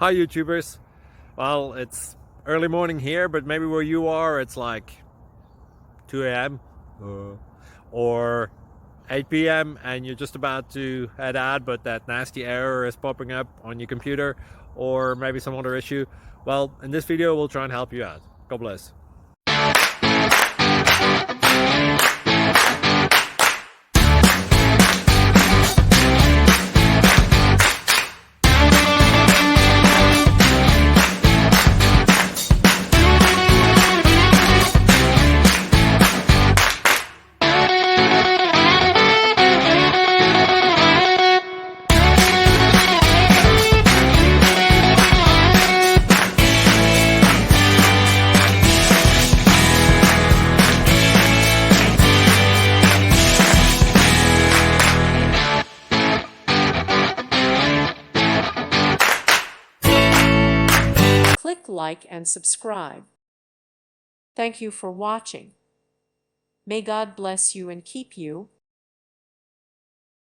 Hi YouTubers. Well, it's early morning here, but maybe where you are it's like 2 a.m. or 8 p.m. and you're just about to head out, but that nasty error is popping up on your computer, or maybe some other issue. Well, in this video we'll try and help you out. God bless. Click like and subscribe. Thank you for watching. May God bless you and keep you.